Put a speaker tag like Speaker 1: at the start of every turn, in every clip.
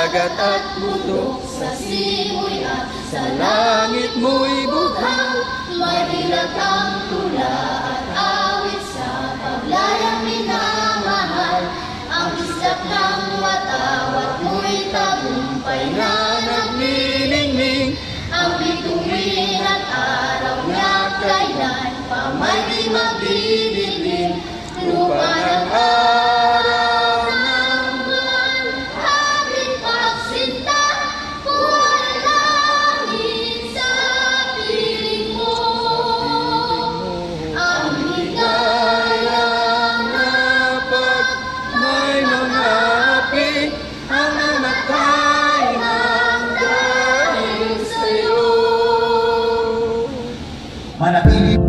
Speaker 1: dagat at bundok, sa simoy at sa langit mo'y buhaw. May dilagang tula at awit sa paglayang minamahal. Ang islap ng watawat mo'y tagumpay na nagniningning. Ang bituin at araw niya kailan pa may di mabibiling. Lupa ng araw ng buwan, ating pagsinta, buwan langit sa piling mo. Ang higayang napag may mga api, ang namatay ng dahil sa'yo. Manatili.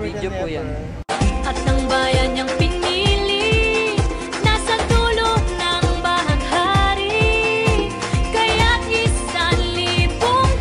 Speaker 2: Video po yan.
Speaker 3: At ng bayan niyang pinili, nasa dulo ng bahaghari, kaya't 1,000 kun.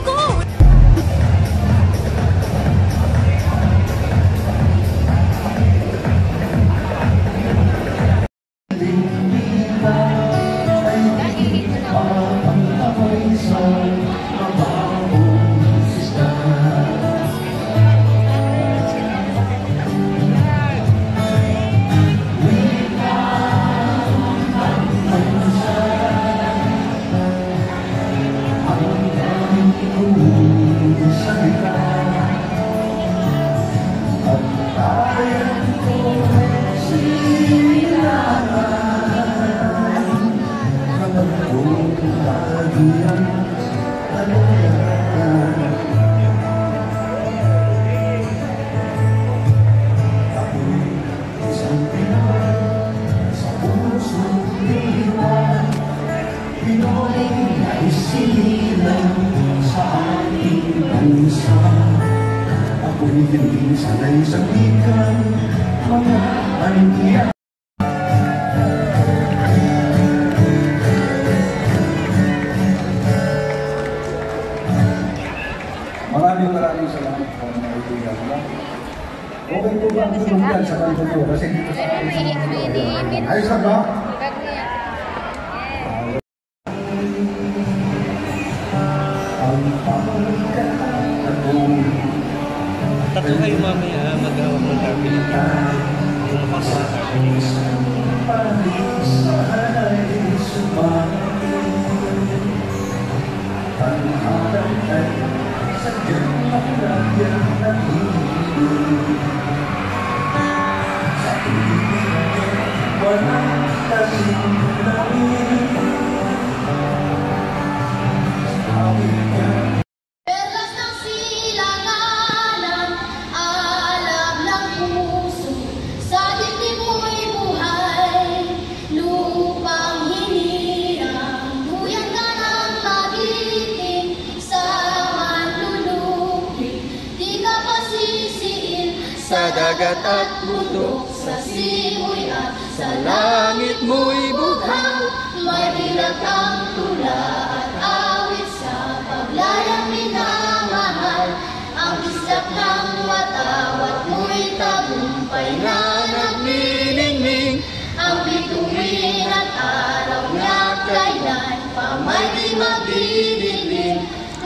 Speaker 4: Ako'y hindi sanay sa ikan, mga anya. Maraming salamat po mga kaibigan. Okay po ba ang tulong yan sa kanto ko? Kasi dito sa akin. Ayos na ba?
Speaker 2: Tatlo kayo mamaya mag-awak ng carpet.
Speaker 3: Perlas ng silanganan, alab ng puso, sa dibdib mo'y buhay, lupang hinirang, buyan ka ng magiting, sa manlulupig, di ka pasisiin,
Speaker 1: Sa dagat at bundok,
Speaker 3: sa simoy at
Speaker 1: sa langit mo'y buhaw.
Speaker 3: may bilag ang tula at awit sa paglayang minamahal. Ang islap ng watawat mo'y tagumpay na
Speaker 1: Naniningning
Speaker 3: ang bituin at araw niya kailan pa may di magdidilim.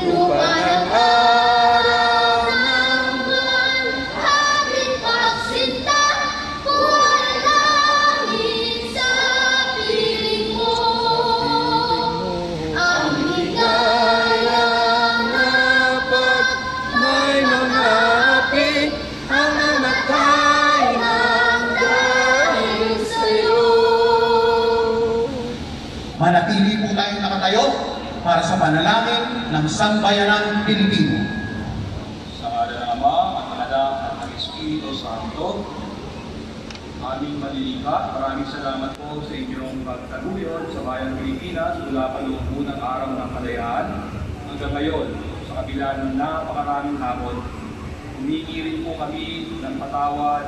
Speaker 3: Lupa ng
Speaker 1: araw
Speaker 3: ng buwan, ating pagsinta, buwan langit sa piling mo. Ang higayang
Speaker 1: pag may mga api ang namatay ng dahil sa'yo. Manatili po tayong nakatayo para sa panalangin ng Sambayanang Pilipino.
Speaker 5: Sa ngala ng Ama at ng Anak at ng Espiritu Santo, aming malilikha, maraming salamat po sa inyong pagtaguyod sa bayang Pilipinas mula pa noong unang araw ng kalayaan hanggang ngayon. Sa kabila ng napakaraming hamon, humihiling po kami ng patawad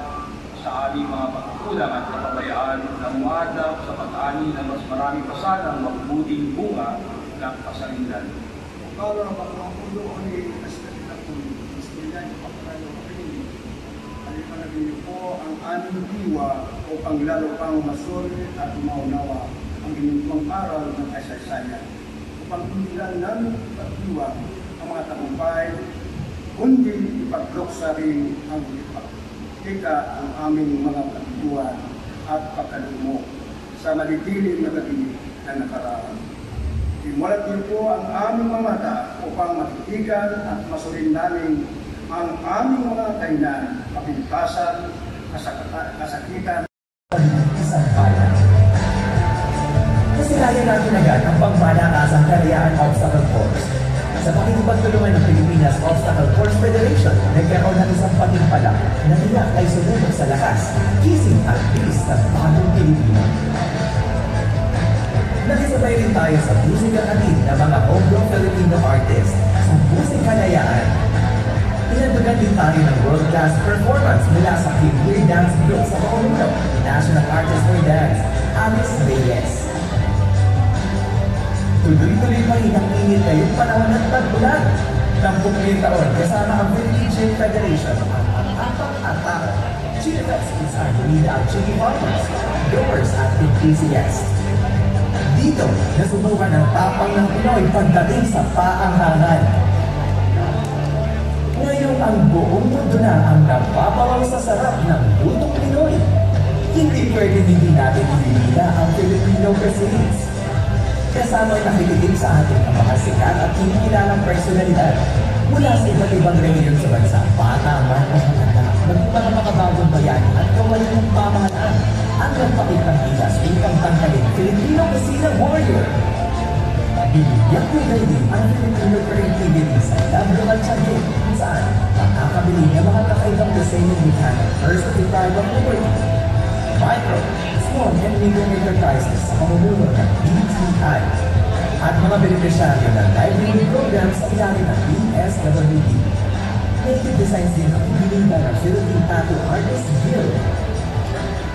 Speaker 5: sa aming mga pagkukulang at kapabayaan na umaadap sa pag-ani ng mas maraming pasanang mabubuting bunga ng kasarinlan.
Speaker 4: Kalau ang pagkakulo ni Askalina kung Askalina yung pagkakalo kapilin, alipanagin po ang aming diwa upang lalo pang masuri at maunawa ang inyong aral ng kasaysayan. Upang hindi lang namin ipagdiwa ang mga tagumpay, kundi ipagloksa rin ang ika ang aming mga katutuan at pagkalumo sa malitilim na gabi na nakaraan. Imulat niyo po ang aming mga mata upang matitigan at masurin namin ang aming mga kainan, kapintasan, kasakitan.
Speaker 6: Isang bayan. Kasilayan natin agad ang pagmalakasang kalayaan obstacle course. Sa pakikipagtulungan ng Pilipinas Obstacle Course Federation, nagkaroon ng isang patimpalak na nila ay sumunod sa lakas, kising at bilis ng bagong Pilipino. Nakisabay rin tayo sa musika kanid ng mga homegrown Filipino artists sa Musik Kalayaan. Inandugan din tayo ng world-class performance mula sa Queer Dance Group sa pamumuno ni National Artist for Dance, Alex Reyes. Tuloy-tuloy pa rin ang init ngayong panahon at tag-ulan. Tampok ngayong taon kasama ang Philippine Gym Federation ang atak-atak. Chilifest is our lead-out chili farmers, growers at enthusiasts. Dito, nasubukan ang tapang ng Pinoy pagdating sa paanghangan. Ngayon ang buong mundo na ang napapawaw sa sarap ng lutong Pinoy. Hindi pwede hindi natin ililila ang Filipino cuisines. Kasama ay nakikinig sa atin ang mga sikat at kinikilalang personalidad mula sa iba't ibang rehiyon sa bansa. Bata man o matanda, magmumang makabagong bayani at kawalan ng pamahalaan ang nagpakitang ilas upang tanggalin Filipino Cuisine Warrior. Binigyan ko din ang Filipino creativity sa Labrador Chanting kung saan makakabili ng mga kakaibang disenyong likha ng First Deprived of Liberty, Micro, Small and Medium Enterprises sa pamumuno ng BTI at mga benepisyaryo ng library programs sa ilalim ng PSWD. Native designs din ang pinilitan ng Philippine Tattoo Artist Guild.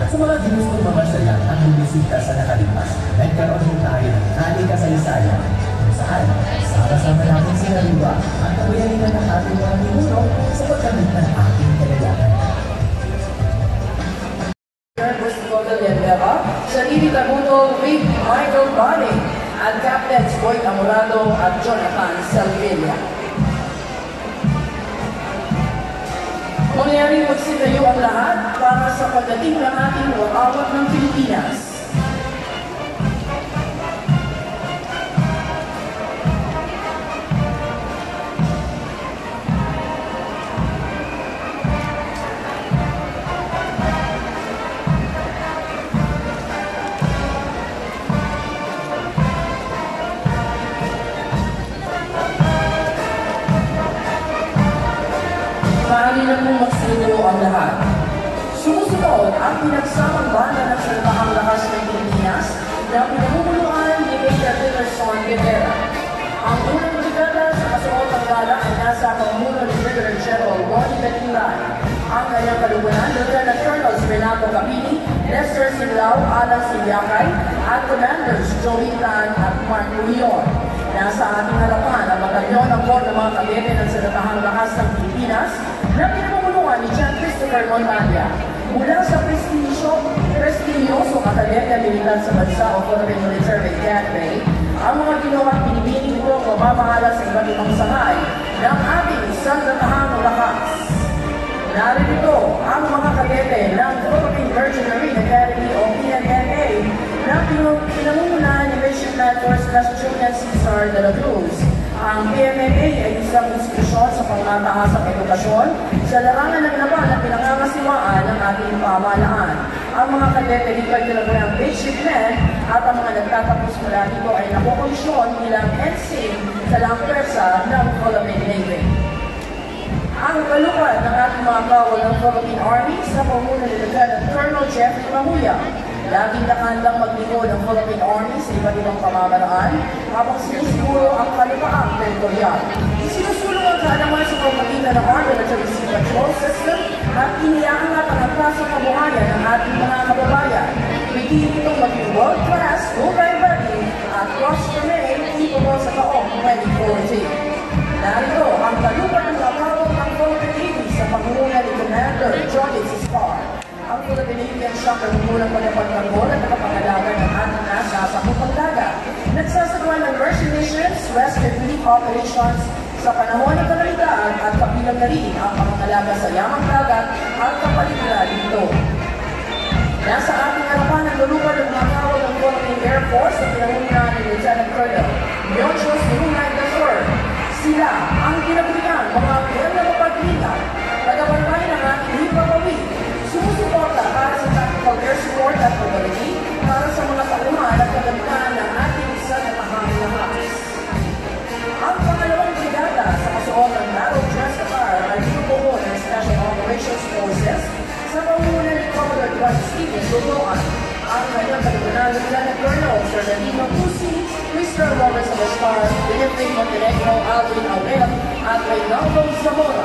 Speaker 6: Sa mga ginustong mamasyalan at bumisita sa nakalipas, nagkaroon din tayo ng ating kasaysayan kung saan sama-sama natin sila riba at kabayanin ng ating mga ninuno sa pagkamit ng ating kalayaan.
Speaker 7: Sarili Tabuto with Michael Barney at Captains Boyd Amorado at Jonathan Salvilla. Mangyaring magsitayo ang lahat para sa pagdating ng ating watawat ng Pilipinas. Maaari na pong magsiluro ang lahat. Sumusunod ang pinagsamang banda ng Salbahang Lakas ng Pilipinas na pinamumuluan ni Major Wilson Guevara. Ang unang brigada sa kasuot ng gala ay nasa pamumuno ni Brigadier General Ronnie Betilay. Ang kanyang kalugunan, Lieutenant Colonels Renato Capini, Lester Silao, Alan Siliacay, at Commanders Joey Tan at Mark Leon. Nasa ating harapan ang batalyon ng Corps ng mga Kadete ng Salbahang Lakas ng Pilipinas na pinamumuluan ni John Christopher Montagna. Mula sa prestigyosong Akademya Militar sa Bansa o Philippine Military Academy, ang mga ginawang pinipiling ko ang mapamahala sa iba't ibang sangay ng ating Salbahang Lakas. Narito ang mga kadete ng Philippine Mercenary Academy o PMMA na pinamumulan ni Mission Man First Class Julian Cesar de la Cruz. Ang PMMA ay isang institusyon sa pangmatahasang edukasyon sa larangan ng laban at pinangangasiwaan ng ating pamahalaan. Ang mga kadete dito ay talagang midshipmen at ang mga nagtatapos mula dito ay nakukomisyon bilang ensign sa langkersa ng Philippine Navy. Ang kalukan ng ating mga kawal ng Philippine Army sa pamumuno ni Lieutenant Colonel Jeffrey Mamuya. Laging nakandang maglingkod ng Philippine Army sa iba't ibang pamamaraan habang sinisiguro ang kalupaang teritorial. Isinusulong ang kaalaman sa pamamagitan ng Army Military Sea Patrol System at iniaangat ang angkas sa kabuhayan ng ating mga kababayan. Pwede itong maging world-class, multi-body at cross-remain capable sa taong 2014. Narito ang kalupan ng kakawal ng Philippine Navy sa pangunguna ni Commander Johnny Ciscar. Ang Philippine Navy ang siyang kanumunang pagpapagtanggol at nakapangalaga ng ating nasa sa kupang dagat. Nagsasagawa ng mercy missions, rescue relief operations sa panahon ng kalamitan at kabilang na rin ang pangangalaga sa yamang dagat at kapaligiran dito. Nasa ating harapan ang lulupan ng mga kawal ng Philippine Air Force na pinangungunahan ni Lieutenant Colonel Leochos Lunay III. Sila ang kinabuhian mga kaya na mapaglingan, tagabantay ng ating hipapawid, sumusuporta para sa tactical air support at mobility para sa mga tauhan at kagamitan ng ating Salbahang Lakas. Ang pangalawang brigada sa kasuot ng Battle Dress Qatar ay pinupuo ng Special Operations Forces sa pamumuno ni Commodore Juan Stephen Lugoan. Ang kanyang kalugunan Lieutenant Colonel Fernandino Pusi, Mr. Lawrence Abastar, Benefit Montenegro, Alvin Aurel, at Reynaldo Zamora.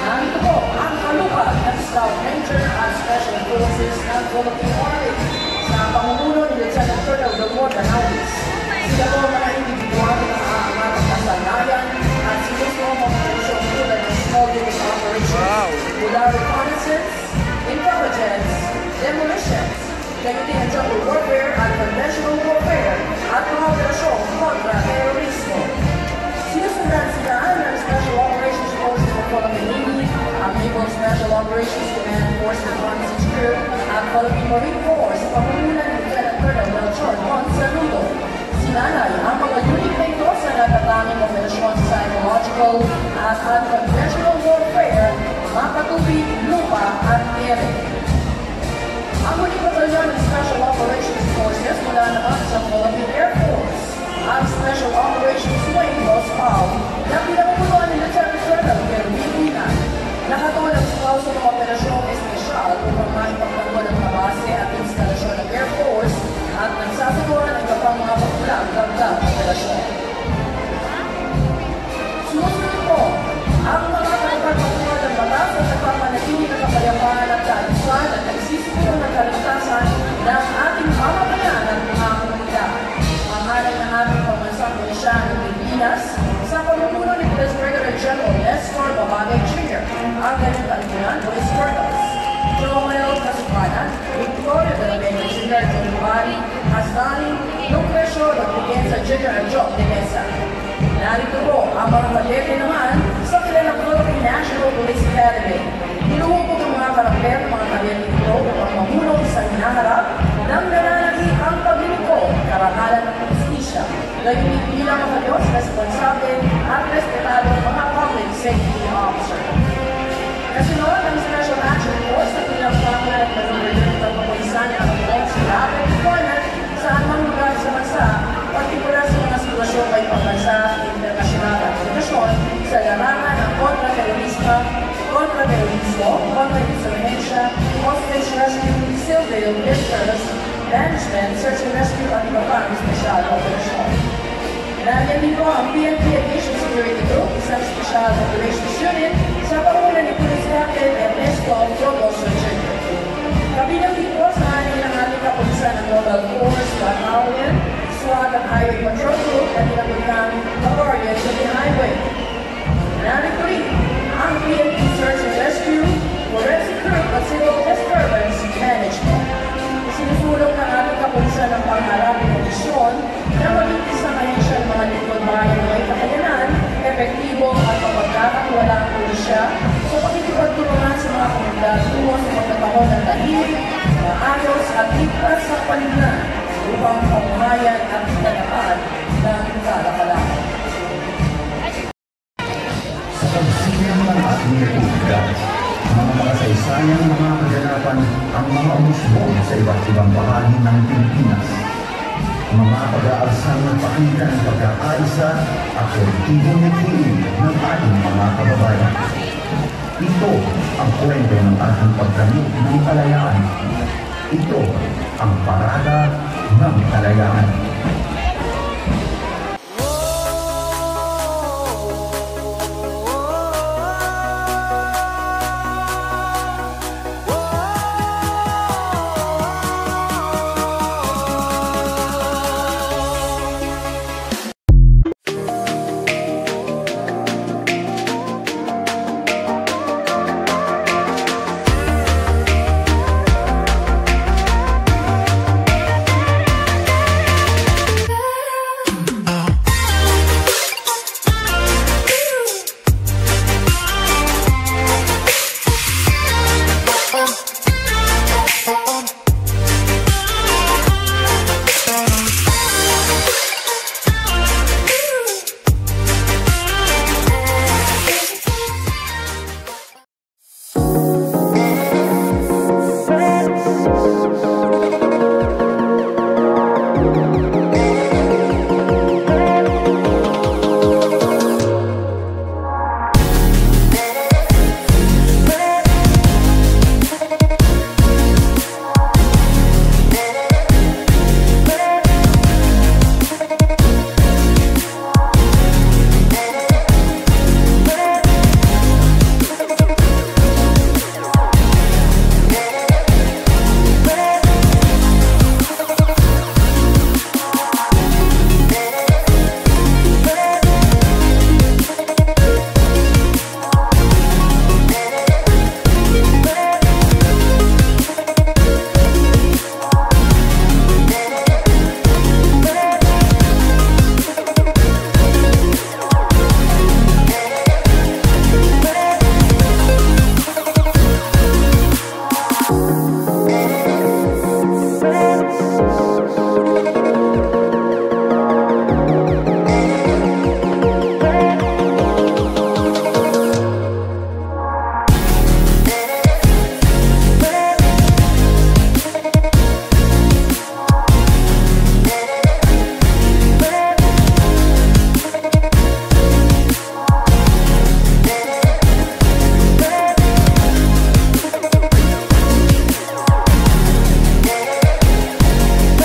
Speaker 7: Narito po ang kalukan ng Scout Ranger at Special Forces ng Philippine Army sa pamumuno ni Lieutenant Colonel Delmore Danawis. Sila po mga individual na aangat ang kasanayan at sinusunod ang operasyon tulad ng small unit operations, mula reconnaissance, intelligence, demolitions, gamitin ang jungle warfare at conventional warfare at mga operasyong kontra terrorismo. Sinusundan sila ng Special Operations Forces ng Philippine Navy, ang Naval Special Operations Command Force ng Transit Crew, at Philippine Marine Corps sa pamumunan ni Lieutenant Colonel Melchor Monsaludo. Sinanay ang mga unit na ito sa natatanging operasyon sa psychological at unconventional warfare, mapatubig, lupa at ere. Ang huling batalyon ng Special Operations Forces mula naman sa Philippine Air Force, ang Special Operations Wing Los Pau na pinamumunuan ni Lieutenant Colonel Kerwin Winan. Nakatulong sa mga operasyong espesyal upang maipagtanggol ang mga base at instalasyon ng Air Force at nagsasagawa ng iba pang mga pakulang dagdag operasyon. Sumunod po ang mga pagpapatuwa ng batas at nagpapanatili ng kapayapaan at kaayusan at nagsisipuro ng kaligtasan ng ating mamamayan at mga komunidad. Pangalan ng ating pamansang pulisya ng Pilipinas sa pamumuno ni Police Brigadier General Nestor Babagay Jr. Ang kanyang kalugunan, Police Cortals, Joel Casupanan, Victoria de la Vega Jr. Jolibari, Asdani, Lucrecio Rodriguez Jr. at Joe de Mesa. Narito po ang mga kadete naman sa kilalang Philippine National Police Academy. Civil Business Management, Search and Rescue at iba pang espesyal na operasyon. Nariyan din po ang PNP Aviation Security Group, isang Special Operations Unit sa pangunan ni Police Captain Ernesto Prodoso Jr. Kabilang din po sa aning ng ating kapulisan ng Global Force, Battalion, SWAT at Highway Patrol Group na tinaguriang Guardians of the Highway. Narito rin ang PNP Search and Rescue, Forensic Group at Civil Disturbance Management. Sinusulong ng ating kapulisan ng pangharapin ng misyon na magiging sa ahensya ng mga lingkod bayan ng may kakayanan, epektibo at mapagkakatiwalaang pulisya sa pagkikipagtulungan sa mga komunidad tungo sa pagkataon ng tahimik, maayos at ligtas sa paligid upang pamuhayan at italakaan ng kalakalan.
Speaker 8: Sa pagsilang ng ating republika, mga makasaysayang mga kaganapan ang mga umusbong sa iba't ibang bahagi ng Pilipinas. Mga pag-aalsang nagpakita ng pagkakaisa at kolektibong naghiling ng ating mga kababayan. Ito ang kwento ng ating pagkamit ng kalayaan. Ito ang parada ng kalayaan.